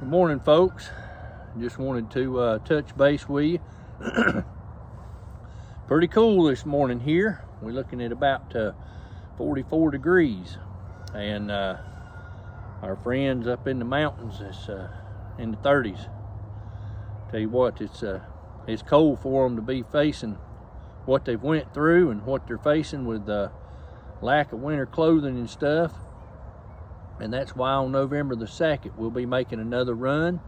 Good morning, folks. Just wanted to touch base with you. Pretty cool this morning here. We're looking at about 44 degrees, and our friends up in the mountains, it's in the 30s. Tell you what, it's cold for them to be facing what they've went through and what they're facing with lack of winter clothing and stuff. And that's why on November the 2nd we'll be making another run.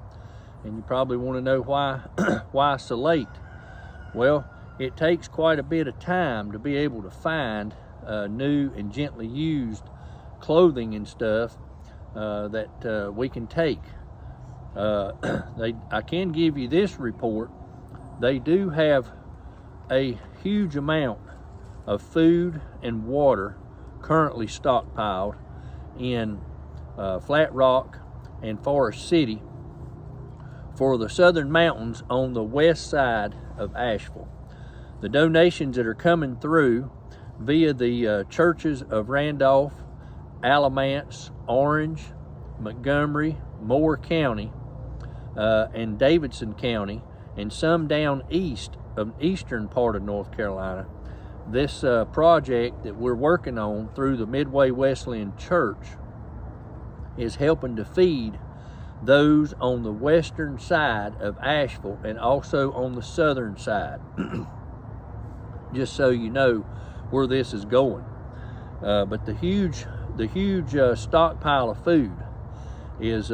And you probably want to know why so late. Well, it takes quite a bit of time to be able to find new and gently used clothing and stuff that we can take. I can give you this report. They do have a huge amount of food and water currently stockpiled in Flat Rock and Forest City for the southern mountains on the west side of Asheville. The donations that are coming through via the churches of Randolph, Alamance, Orange, Montgomery, Moore County, and Davidson County, and some down east of eastern part of North Carolina. This project that we're working on through the Midway Wesleyan Church is helping to feed those on the western side of Asheville and also on the southern side. Just so you know where this is going. But the huge stockpile of food is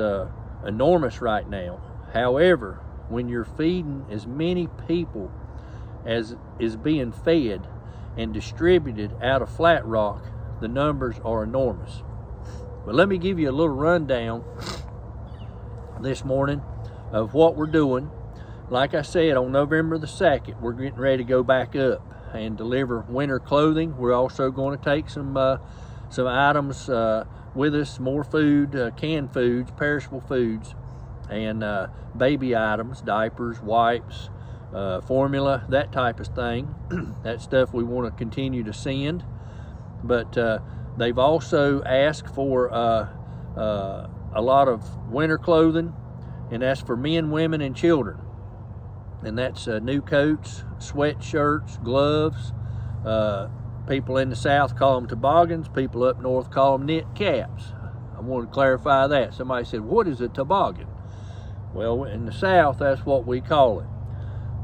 enormous right now. However, when you're feeding as many people as is being fed and distributed out of Flat Rock, the numbers are enormous. But let me give you a little rundown this morning of what we're doing. Like I said, on November the 2nd, we're getting ready to go back up and deliver winter clothing. We're also going to take some items with us, more food, canned foods, perishable foods, and baby items, diapers, wipes, formula, that type of thing. That stuff we want to continue to send. But they've also asked for a lot of winter clothing, and that's for men, women, and children. And that's new coats, sweatshirts, gloves. People in the south call them toboggans. People up north call them knit caps. I want to clarify that. Somebody said, what is a toboggan? Well, in the south, that's what we call it.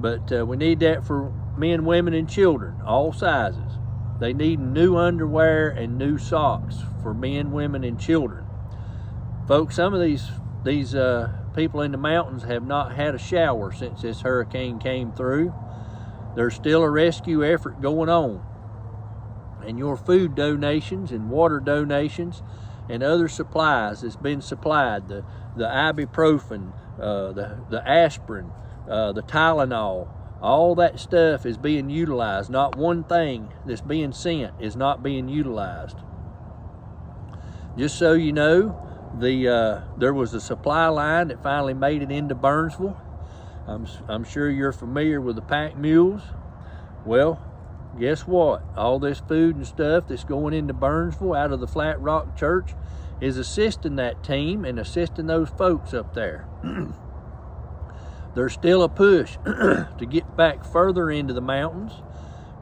But we need that for men, women, and children, all sizes. They need new underwear and new socks for men, women, and children. Folks, some of these people in the mountains have not had a shower since this hurricane came through. There's still a rescue effort going on. And your food donations and water donations and other supplies that's been supplied, the ibuprofen, the aspirin, the Tylenol, all that stuff is being utilized. Not one thing that's being sent is not being utilized. Just so you know, there was a supply line that finally made it into Burnsville. I'm sure you're familiar with the pack mules. Well, guess what? All this food and stuff that's going into Burnsville out of the Flat Rock Church is assisting that team and assisting those folks up there. There's still a push to get back further into the mountains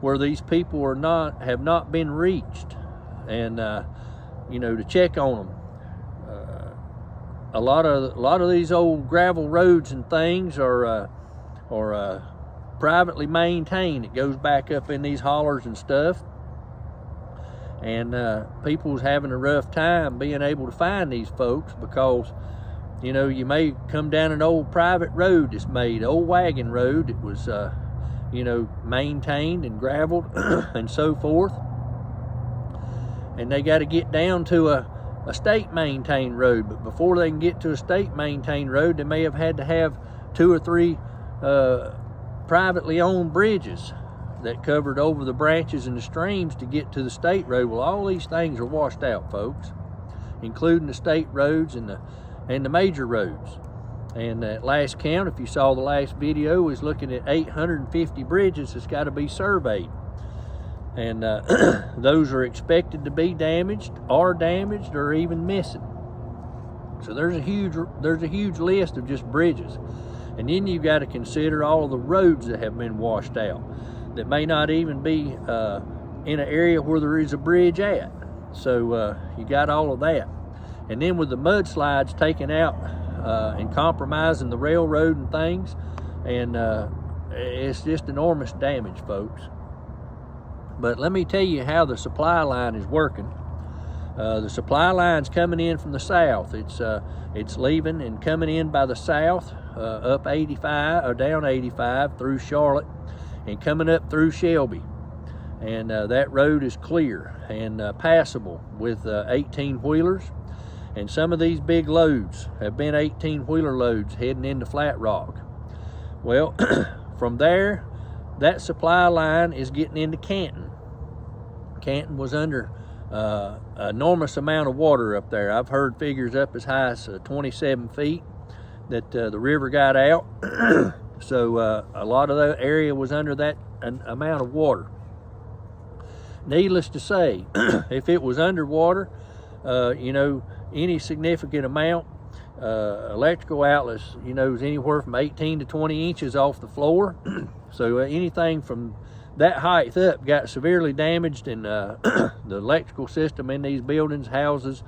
where these people have not been reached, and to check on them. A lot of these old gravel roads and things are privately maintained. It goes back up in these hollers and stuff, and people's having a rough time being able to find these folks because you may come down an old private road that's made, old wagon road that was maintained and gravelled and so forth, and they got to get down to a state maintained road. But before they can get to a state maintained road, they may have had to have 2 or 3 privately owned bridges that covered over the branches and the streams to get to the state road. Well, all these things are washed out, folks, including the state roads and the major roads. And at last count, if you saw the last video, is looking at 850 bridges that's got to be surveyed. And those are expected to be damaged, or even missing. So there's a huge list of just bridges. And then you've got to consider all of the roads that have been washed out that may not even be in an area where there is a bridge at. So you got all of that. And then with the mudslides taking out and compromising the railroad and things, and it's just enormous damage, folks. But let me tell you how the supply line is working. The supply line's coming in from the south. It's leaving and coming in by the south, up 85 or down 85 through Charlotte, and coming up through Shelby. And that road is clear and passable with 18-wheelers. And some of these big loads have been 18-wheeler loads heading into Flat Rock. Well, from there, that supply line is getting into Canton. Canton was under an enormous amount of water up there. I've heard figures up as high as 27 feet that the river got out. So a lot of that area was under that amount of water. Needless to say, if it was underwater, any significant amount, electrical outlets, is anywhere from 18 to 20 inches off the floor. So anything from that height up got severely damaged, and the electrical system in these buildings, houses,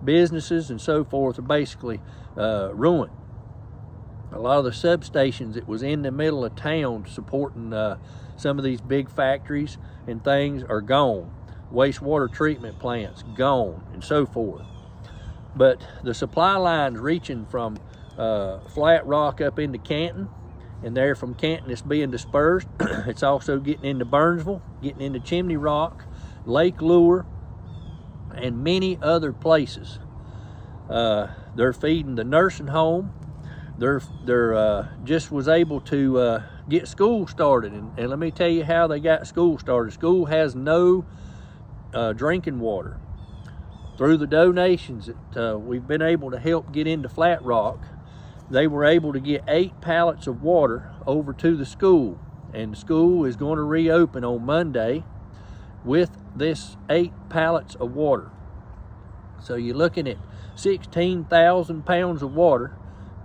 businesses, and so forth are basically ruined. A lot of the substations that was in the middle of town supporting some of these big factories and things are gone. Wastewater treatment plants gone, and so forth. But the supply line's reaching from Flat Rock up into Canton, and there from Canton it's being dispersed. It's also getting into Burnsville, getting into Chimney Rock, Lake Lure, and many other places. They're feeding the nursing home. They're just was able to get school started, and let me tell you how they got school started. School has no drinking water. Through the donations that we've been able to help get into Flat Rock, they were able to get 8 pallets of water over to the school, and the school is going to reopen on Monday with this 8 pallets of water. So you're looking at 16,000 pounds of water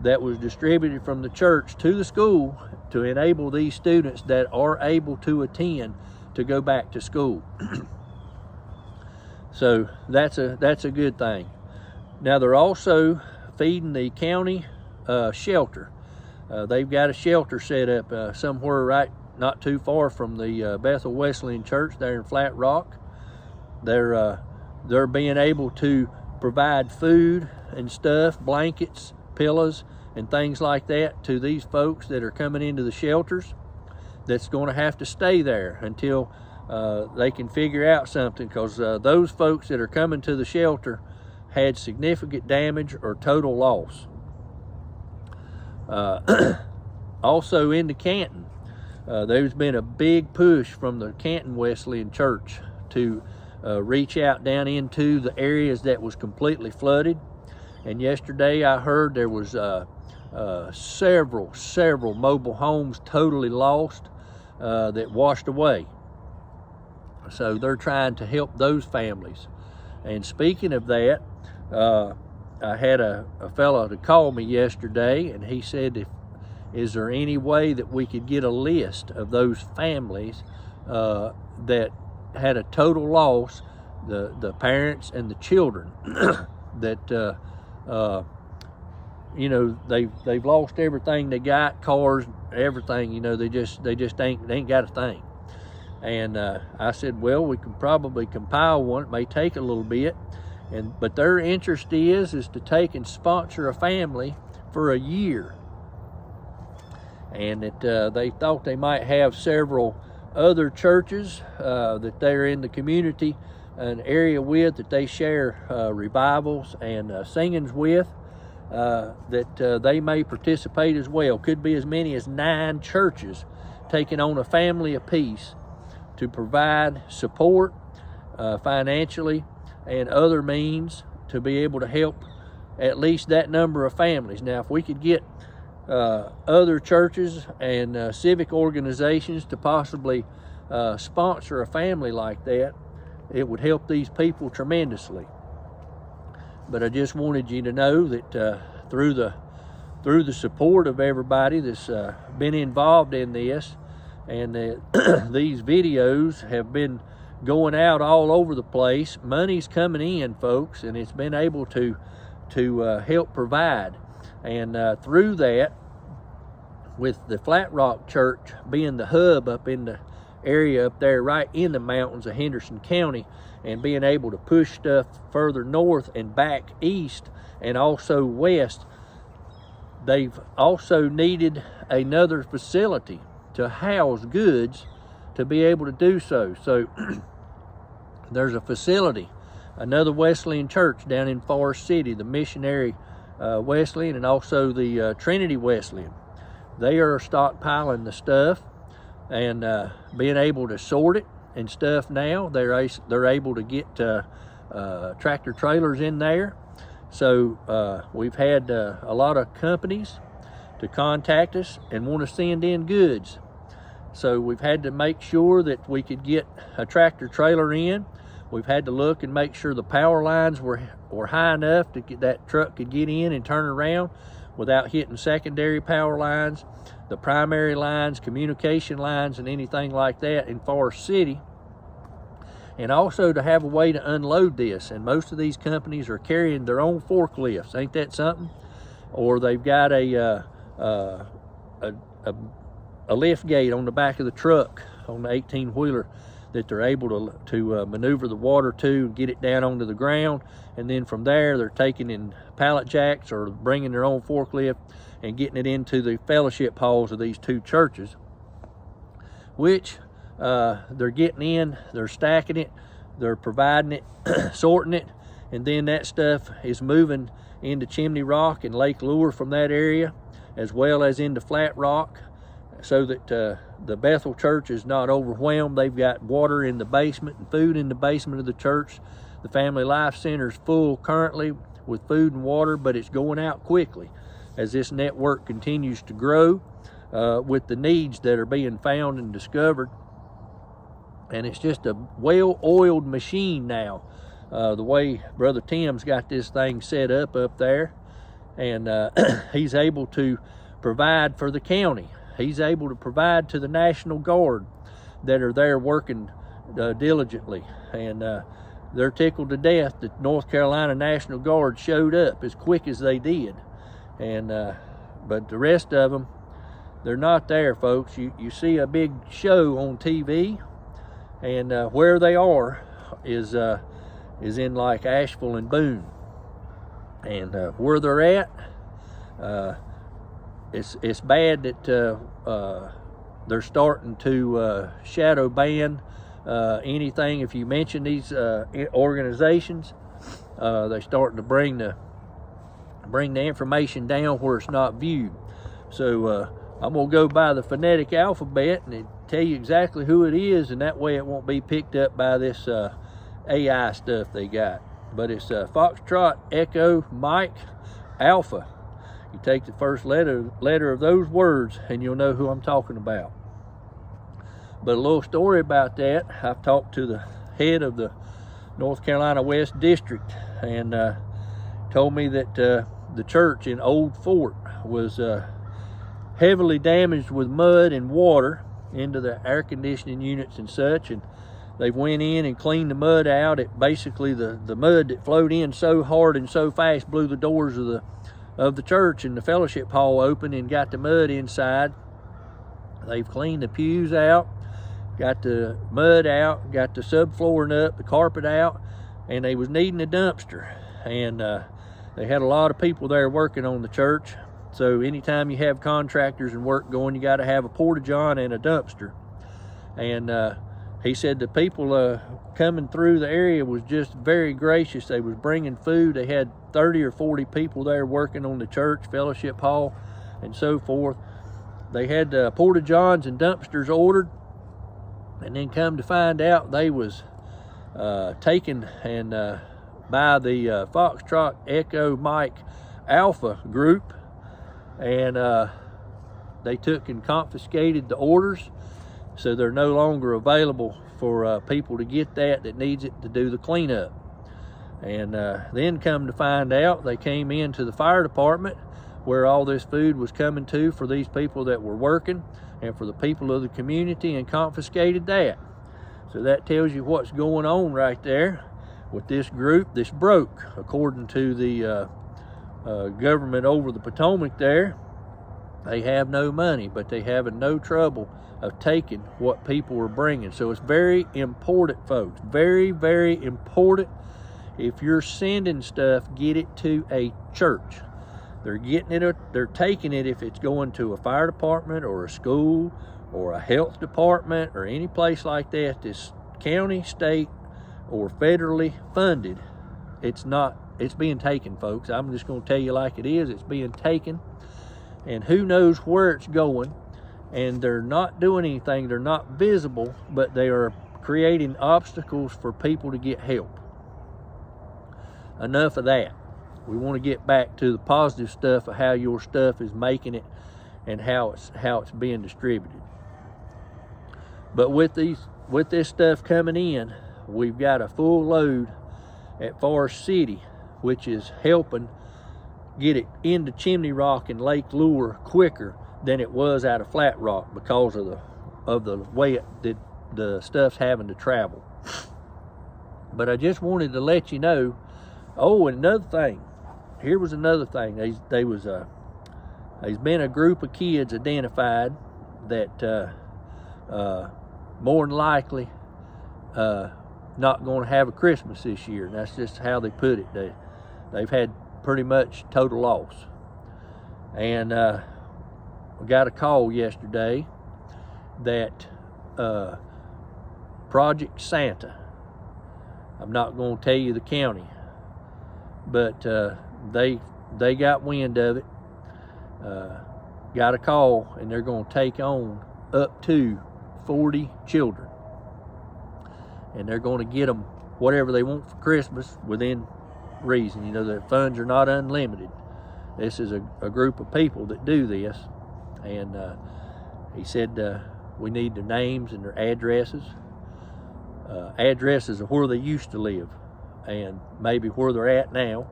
that was distributed from the church to the school to enable these students that are able to attend to go back to school. So that's a good thing. Now they're also feeding the county shelter. They've got a shelter set up somewhere right not too far from the Bethel Wesleyan Church there in Flat Rock. They're being able to provide food and stuff, blankets, pillows, and things like that to these folks that are coming into the shelters that's going to have to stay there until they can figure out something, because those folks that are coming to the shelter had significant damage or total loss. Also into Canton, there's been a big push from the Canton Wesleyan Church to reach out down into the areas that was completely flooded. And yesterday I heard there was several mobile homes totally lost that washed away. So they're trying to help those families. And speaking of that, I had a fellow to call me yesterday, and he said, is there any way that we could get a list of those families that had a total loss, the parents and the children, that they've lost everything they got, cars, everything. They just ain't got a thing. And I said, well, we can probably compile one. It may take a little bit, but their interest is to take and sponsor a family for a year. And that they thought they might have several other churches that they're in the community, an area with, that they share revivals and singings with, that they may participate as well. Could be as many as 9 churches taking on a family apiece to provide support financially and other means to be able to help at least that number of families. Now, if we could get other churches and civic organizations to possibly sponsor a family like that, it would help these people tremendously. but I just wanted you to know that through the support of everybody that's been involved in this, and these videos have been going out all over the place. Money's coming in, folks, and it's been able to help provide. And through that, with the Flat Rock Church being the hub up in the area up there right in the mountains of Henderson County, and being able to push stuff further north and back east and also west, they've also needed another facility to house goods to be able to do so. So there's a facility, another Wesleyan church down in Forest City, the Missionary Wesleyan, and also the Trinity Wesleyan. They are stockpiling the stuff and being able to sort it and stuff now. They're able to get tractor trailers in there. So we've had a lot of companies to contact us and want to send in goods. So we've had to make sure that we could get a tractor trailer in. We've had to look and make sure the power lines were high enough to get that truck could get in and turn around without hitting secondary power lines, the primary lines, communication lines, and anything like that in Forest City. And also to have a way to unload this. And most of these companies are carrying their own forklifts. Ain't that something? Or they've got a lift gate on the back of the truck on the 18-wheeler that they're able to maneuver the water to and get it down onto the ground. And then from there, they're taking in pallet jacks or bringing their own forklift and getting it into the fellowship halls of these two churches, which they're getting in, they're stacking it, they're providing it, sorting it, and then that stuff is moving into Chimney Rock and Lake Lure from that area, as well as into Flat Rock, so that the Bethel Church is not overwhelmed. They've got water in the basement and food in the basement of the church. The Family Life Center is full currently with food and water, but it's going out quickly as this network continues to grow with the needs that are being found and discovered. And it's just a well-oiled machine now, the way Brother Tim's got this thing set up there. And he's able to provide for the county. He's able to provide to the National Guard that are there working diligently. And they're tickled to death that North Carolina National Guard showed up as quick as they did. And but the rest of them, they're not there, folks. You see a big show on TV, and where they are is in like Asheville and Boone. And where they're at, it's bad that they're starting to shadow ban anything. If you mention these organizations, they're starting to bring the information down where it's not viewed. So I'm gonna go by the phonetic alphabet and tell you exactly who it is, and that way it won't be picked up by this AI stuff they got. But it's Foxtrot, Echo, Mike, Alpha. You take the first letter of those words and you'll know who I'm talking about. But a little story about that. I've talked to the head of the North Carolina West District, and told me that the church in Old Fort was heavily damaged with mud and water into the air conditioning units and such, and they went in and cleaned the mud out. It basically, the mud that flowed in so hard and so fast blew the doors of the church and the fellowship hall open and got the mud inside. They've cleaned the pews out, got the mud out, got the subflooring up, the carpet out, and they was needing a dumpster. And they had a lot of people there working on the church. So anytime you have contractors and work going, you got to have a porta-john and a dumpster. And he said the people coming through the area was just very gracious. They was bringing food. They had 30 or 40 people there working on the church, fellowship hall, and so forth. They had porta-johns and dumpsters ordered, and then come to find out they was taken and by the Foxtrot, Echo, Mike, Alpha group, and they took and confiscated the orders, so they're no longer available for people to get that needs it to do the cleanup. And then come to find out, they came into the fire department where all this food was coming to for these people that were working and for the people of the community, and confiscated that. So that tells you what's going on right there with this group. This broke, according to the government over the Potomac there. They have no money, but they having no trouble of taking what people were bringing. So it's very important, folks, very, very important. If you're sending stuff, get it to a church. They're getting it, they're taking it if it's going to a fire department or a school or a health department or any place like that that's county, state, or federally funded. It's being taken, folks. I'm just going to tell you like it is. It's being taken, and who knows where it's going. And they're not doing anything. They're not visible, but they are creating obstacles for people to get help. Enough of that. We want to get back to the positive stuff of how your stuff is making it and how it's being distributed. But with this stuff coming in, we've got a full load at Forest City, which is helping get it into Chimney Rock and Lake Lure quicker than it was out of Flat Rock because of the way the stuff's having to travel. But I just wanted to let you know. Oh, and another thing. Here was another thing. There's been a group of kids identified that more than likely not going to have a Christmas this year. And that's just how they put it. They've had pretty much total loss. And we got a call yesterday that Project Santa, I'm not going to tell you the county, but they got wind of it, got a call, and they're going to take on up to 40 children. And they're going to get them whatever they want for Christmas within reason. You know, the funds are not unlimited. This is a group of people that do this. And he said we need their names and their addresses. Addresses of where they used to live and maybe where they're at now,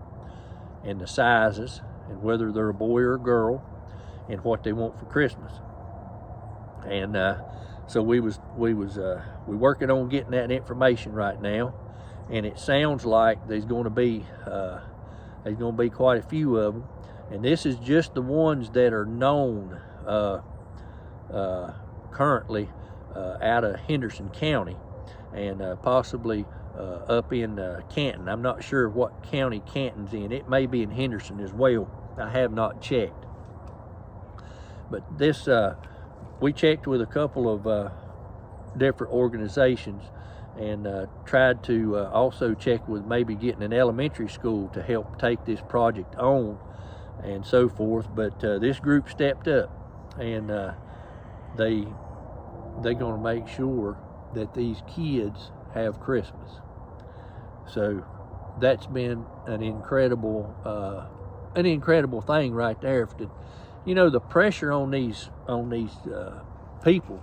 and the sizes, and whether they're a boy or a girl, and what they want for Christmas. And so we working on getting that information right now, and it sounds like there's going to be quite a few of them, and this is just the ones that are known currently out of Henderson County, and possibly up in Canton. I'm not sure what county Canton's in. It may be in Henderson as well. I have not checked. But this, we checked with a couple of different organizations, and tried to also check with maybe getting an elementary school to help take this project on and so forth. But this group stepped up, and they're going to make sure that these kids have Christmas. So that's been an incredible thing right there. You know, the pressure on these people.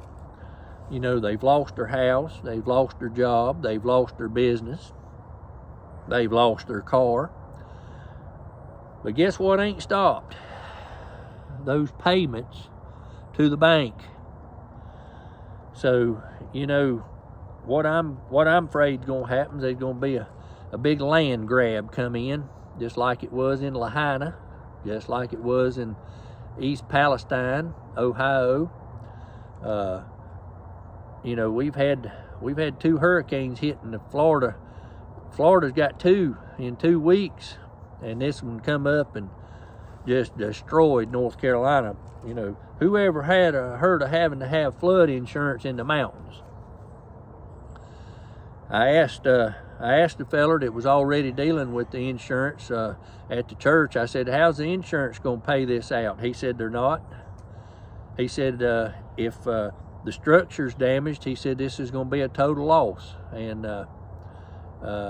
You know, they've lost their house, they've lost their job, they've lost their business, they've lost their car. But guess what ain't stopped? Those payments to the bank. So, you know, what I'm afraid is going to happen is there's going to be a big land grab come in, just like it was in Lahaina, just like it was in East Palestine, Ohio. You know, we've had 2 hurricanes hitting the Florida. Florida's got 2 in 2 weeks, and this one come up and just destroyed North Carolina. You know, whoever had heard of having to have flood insurance in the mountains? I asked the feller that was already dealing with the insurance at the church. I said, how's the insurance going to pay this out? He said, they're not. He said, if the structure's damaged, he said, this is going to be a total loss. And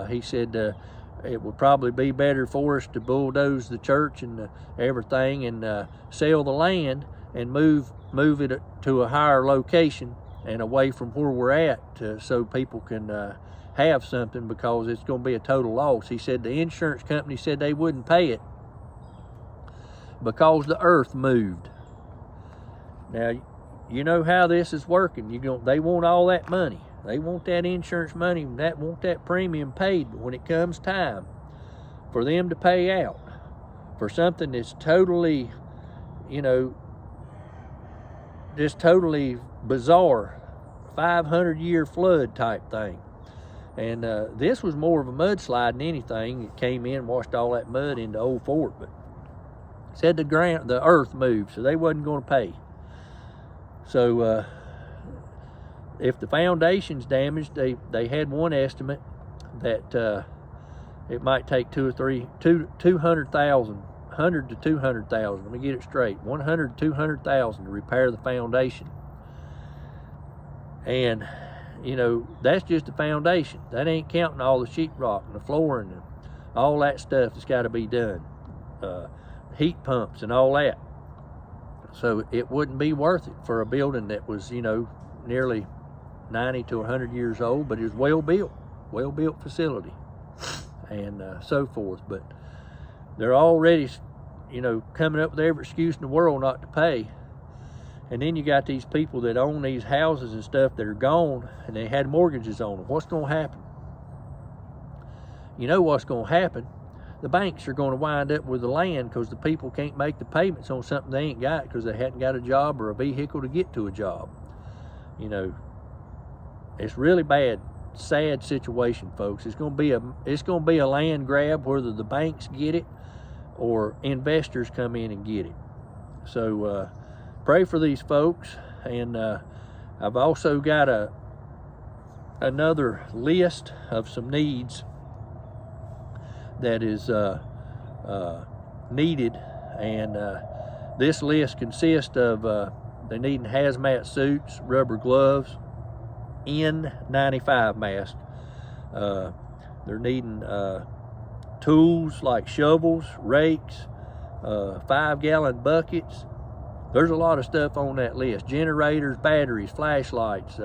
he said, it would probably be better for us to bulldoze the church and everything, and sell the land and move it to a higher location and away from where we're at, so people can have something because it's going to be a total loss. He said the insurance company said they wouldn't pay it because the earth moved. Now, you know how this is working. They want all that money. They want that insurance money, want that premium paid when it comes time for them to pay out for something that's totally, just totally bizarre, 500-year flood type thing. And this was more of a mudslide than anything. It came in, washed all that mud into Old Fort, but said the earth moved, so they wasn't going to pay. So if the foundation's damaged, they had one estimate that it might take 200,000, 100 to 200,000. Let me get it straight: 100 to 200,000 to repair the foundation. And that's just the foundation. That ain't counting all the sheetrock and the flooring and all that stuff that's got to be done, heat pumps and all that. So it wouldn't be worth it for a building that was, nearly 90 to 100 years old, but it was well built facility, and so forth. But they're already, coming up with every excuse in the world not to pay. And then you got these people that own these houses and stuff that are gone, and they had mortgages on them. What's going to happen? You know what's going to happen? The banks are going to wind up with the land because the people can't make the payments on something they ain't got because they hadn't got a job or a vehicle to get to a job. It's really bad, sad situation, folks. It's going to be a land grab, whether the banks get it or investors come in and get it. So pray for these folks. And I've also got another list of some needs that is needed, and this list consists of they needing hazmat suits, rubber gloves, N95 mask. They're needing tools like shovels, rakes, 5-gallon buckets. There's a lot of stuff on that list: generators, batteries, flashlights,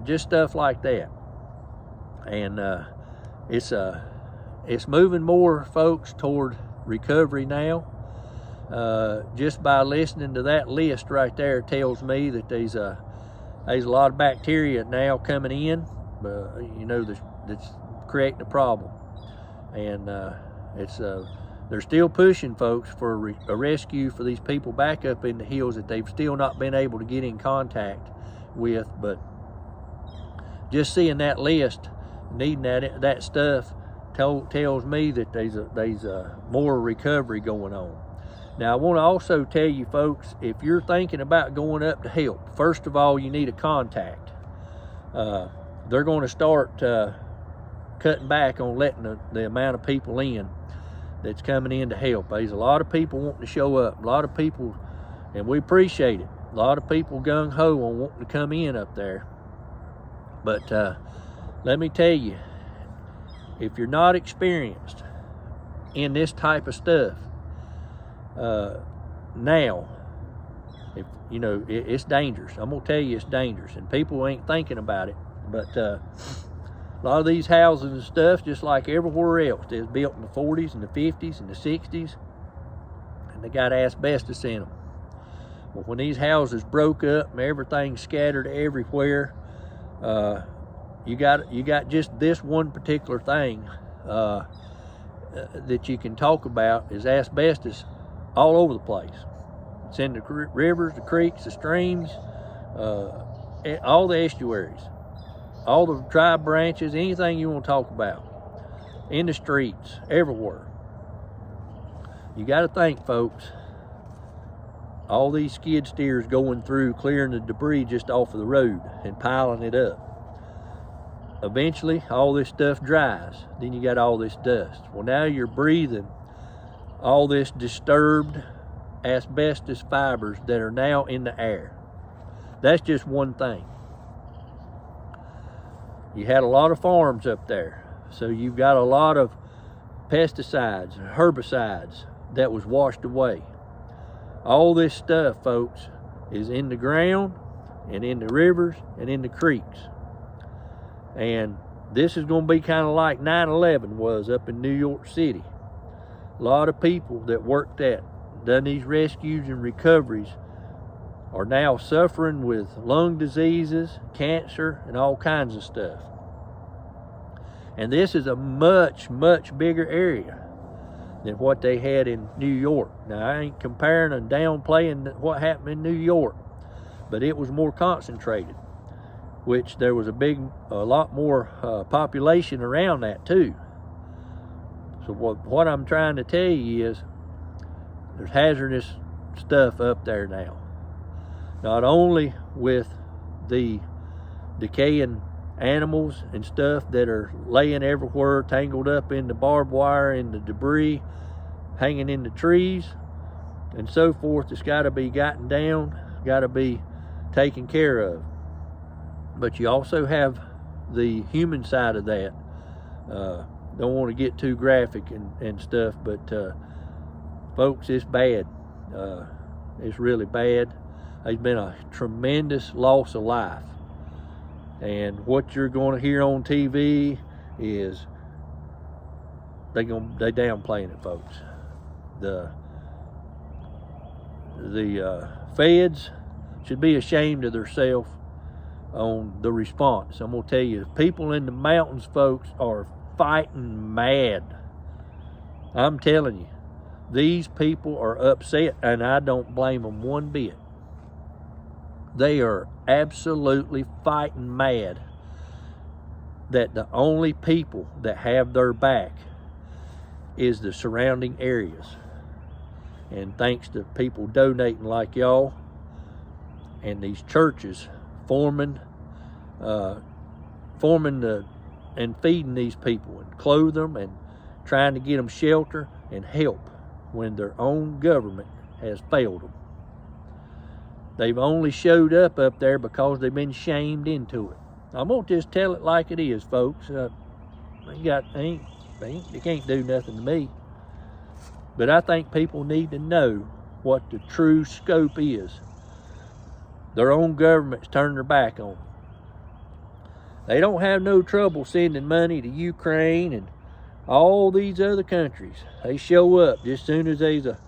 just stuff like that. And it's moving more, folks, toward recovery now. Just by listening to that list right there tells me that there's a lot of bacteria now coming in, that's creating a problem. And they're still pushing, folks, for a rescue for these people back up in the hills that they've still not been able to get in contact with. But just seeing that list, needing that stuff, tells me that there's more recovery going on. Now, I want to also tell you, folks, if you're thinking about going up to help, first of all, you need a contact. They're going to start cutting back on letting the amount of people in that's coming in to help. There's a lot of people wanting to show up, a lot of people, and we appreciate it. A lot of people gung-ho on wanting to come in up there. But let me tell you, if you're not experienced in this type of stuff, now, it's dangerous. I'm gonna tell you it's dangerous, and people ain't thinking about it. But a lot of these houses and stuff, just like everywhere else, they was built in the 40s and the 50s and the 60s, and they got asbestos in them. Well, when these houses broke up and everything scattered everywhere, you got just this one particular thing that you can talk about is asbestos all over the place. It's in the rivers, the creeks, the streams, all the estuaries, all the tribe branches, anything you want to talk about, in the streets, everywhere. You got to think, folks, all these skid steers going through, clearing the debris just off of the road and piling it up. Eventually, all this stuff dries. Then you got all this dust. Well, now you're breathing all this disturbed asbestos fibers that are now in the air. That's just one thing. You had a lot of farms up there, so you've got a lot of pesticides and herbicides that was washed away. All this stuff, folks, is in the ground and in the rivers and in the creeks. And this is going to be kind of like 9/11 was up in New York City. A lot of people that worked done these rescues and recoveries are now suffering with lung diseases, cancer, and all kinds of stuff. And this is a much, much bigger area than what they had in New York. Now, I ain't comparing and downplaying what happened in New York, but it was more concentrated, which there was a lot more population around that too. So what I'm trying to tell you is there's hazardous stuff up there now. Not only with the decaying animals and stuff that are laying everywhere, tangled up in the barbed wire and the debris, hanging in the trees and so forth. It's got to be gotten down, got to be taken care of. But you also have the human side of that. Don't want to get too graphic and stuff, but folks, it's bad. It's really bad. There's been a tremendous loss of life. And what you're going to hear on TV is they downplaying it, folks. The feds should be ashamed of themselves on the response. I'm going to tell you, people in the mountains, folks, are fighting mad. I'm telling you, these people are upset, and I don't blame them one bit. They are absolutely fighting mad that the only people that have their back is the surrounding areas. And thanks to people donating like y'all and these churches forming and feeding these people and clothe them and trying to get them shelter and help when their own government has failed them. They've only showed up there because they've been shamed into it. I'm gonna just tell it like it is, folks. They can't do nothing to me. But I think people need to know what the true scope is. Their own government's turned their back on them. They don't have no trouble sending money to Ukraine and all these other countries. They show up just as soon as there's a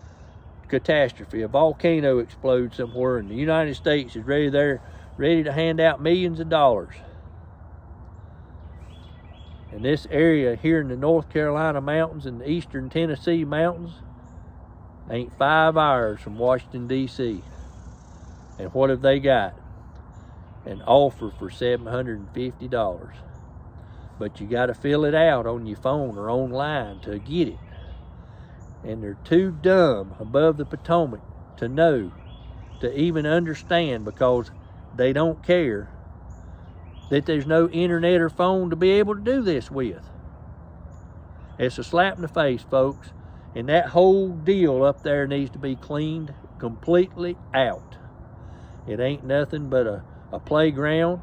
catastrophe, a volcano explodes somewhere, and the United States is ready to hand out millions of dollars. And this area here in the North Carolina mountains and the eastern Tennessee mountains ain't 5 hours from Washington, D.C. And what have they got? An offer for $750. But you got to fill it out on your phone or online to get it. And they're too dumb above the Potomac to know, to even understand, because they don't care that there's no internet or phone to be able to do this with. It's a slap in the face, folks. And that whole deal up there needs to be cleaned completely out. It ain't nothing but a playground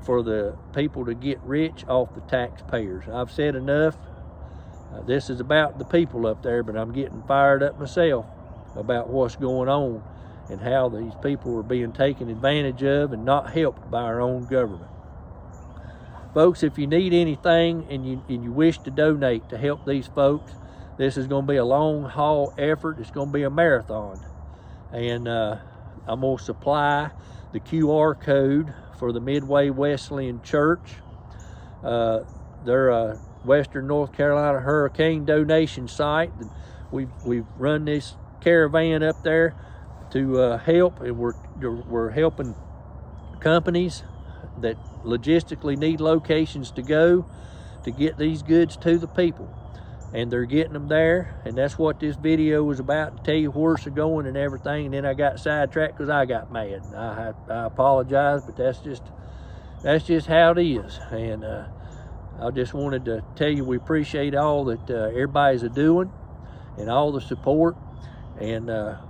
for the people to get rich off the taxpayers. I've said enough. This is about the people up there, but I'm getting fired up myself about what's going on and how these people are being taken advantage of and not helped by our own government. Folks, if you need anything and you wish to donate to help these folks, this is going to be a long haul effort. It's going to be a marathon. And I'm going to supply the QR code for the Midway Wesleyan Church. They're a Western North Carolina hurricane donation site. We've run this caravan up there to help, and we're helping companies that logistically need locations to go to get these goods to the people, and they're getting them there. And that's what this video was about, to tell you where it's going and everything. And then I got sidetracked because I got mad. I apologize, but that's just how it is. And I just wanted to tell you we appreciate all that everybody's doing and all the support. And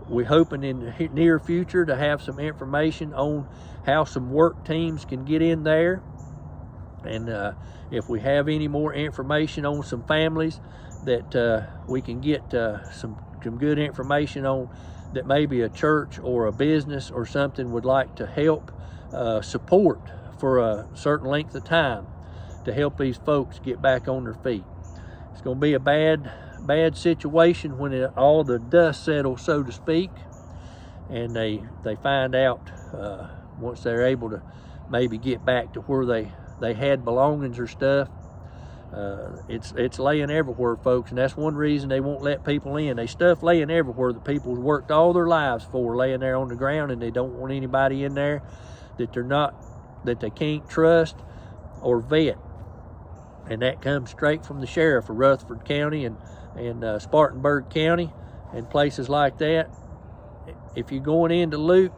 we're hoping in the near future to have some information on how some work teams can get in there. And if we have any more information on some families that we can get some good information on, that maybe a church or a business or something would like to help support for a certain length of time. to help these folks get back on their feet. It's going to be a bad situation when all the dust settles, so to speak, and they find out once they're able to maybe get back to where they had belongings or stuff. It's laying everywhere, folks, and that's one reason they won't let people in. They stuff laying everywhere that people's worked all their lives for, laying there on the ground, and they don't want anybody in there that they can't trust or vet. And that comes straight from the sheriff of Rutherford County and Spartanburg County and places like that. If you're going in to loot,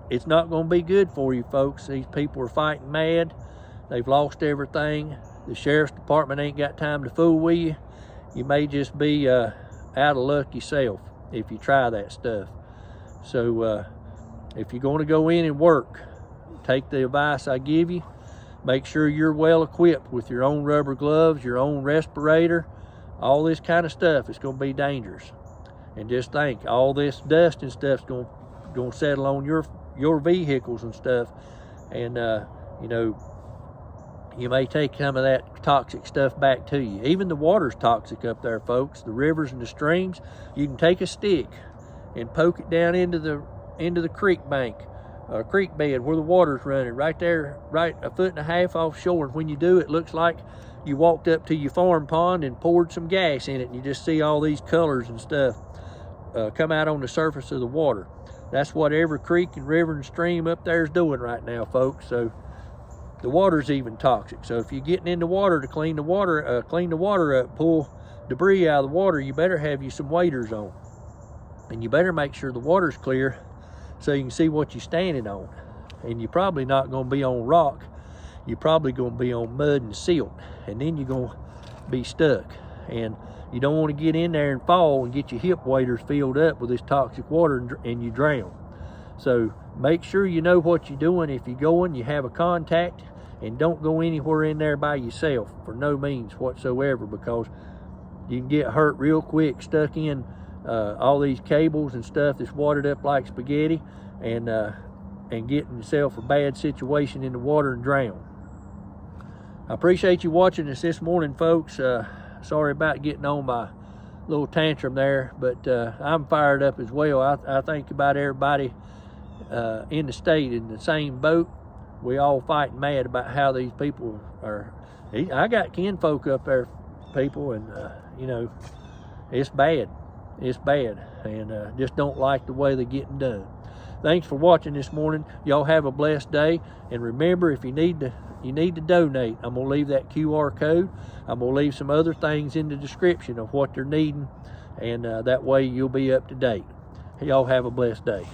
it's not going to be good for you, folks. These people are fighting mad. They've lost everything. The sheriff's department ain't got time to fool with you. You may just be out of luck yourself if you try that stuff. So if you're going to go in and work, take the advice I give you. Make sure you're well equipped with your own rubber gloves, your own respirator, all this kind of stuff. It's going to be dangerous. And just think, all this dust and stuff's going to settle on your vehicles and stuff. And, you know, you may take some of that toxic stuff back to you. Even the water's toxic up there, folks. The rivers and the streams, you can take a stick and poke it down into the creek bank, creek bed where the water's running, right there, right a foot and a half offshore. And when you do, it looks like you walked up to your farm pond and poured some gas in it, and you just see all these colors and stuff come out on the surface of the water. That's what every creek and river and stream up there is doing right now, folks. So the water's even toxic. So if you're getting in the water to clean the water up, pull debris out of the water, you better have you some waders on, and you better make sure the water's clear so you can see what you're standing on. And you're probably not going to be on rock. You're probably going to be on mud and silt, and then you're going to be stuck. And you don't want to get in there and fall and get your hip waders filled up with this toxic water and you drown. So make sure you know what you're doing. If you're going, you have a contact, and don't go anywhere in there by yourself for no means whatsoever, because you can get hurt real quick, stuck in all these cables and stuff that's watered up like spaghetti, and getting yourself a bad situation in the water and drown. I appreciate you watching us this morning, folks. Sorry about getting on my little tantrum there, but I'm fired up as well. I think about everybody in the state in the same boat. We all fighting mad about how these people are. I got kinfolk up there, people, and you know, it's bad. It's bad, and just don't like the way they're getting done. Thanks for watching this morning. Y'all have a blessed day, and remember, if you need to donate, I'm gonna leave that QR code. I'm gonna leave some other things in the description of what they're needing, and that way you'll be up to date. Y'all have a blessed day.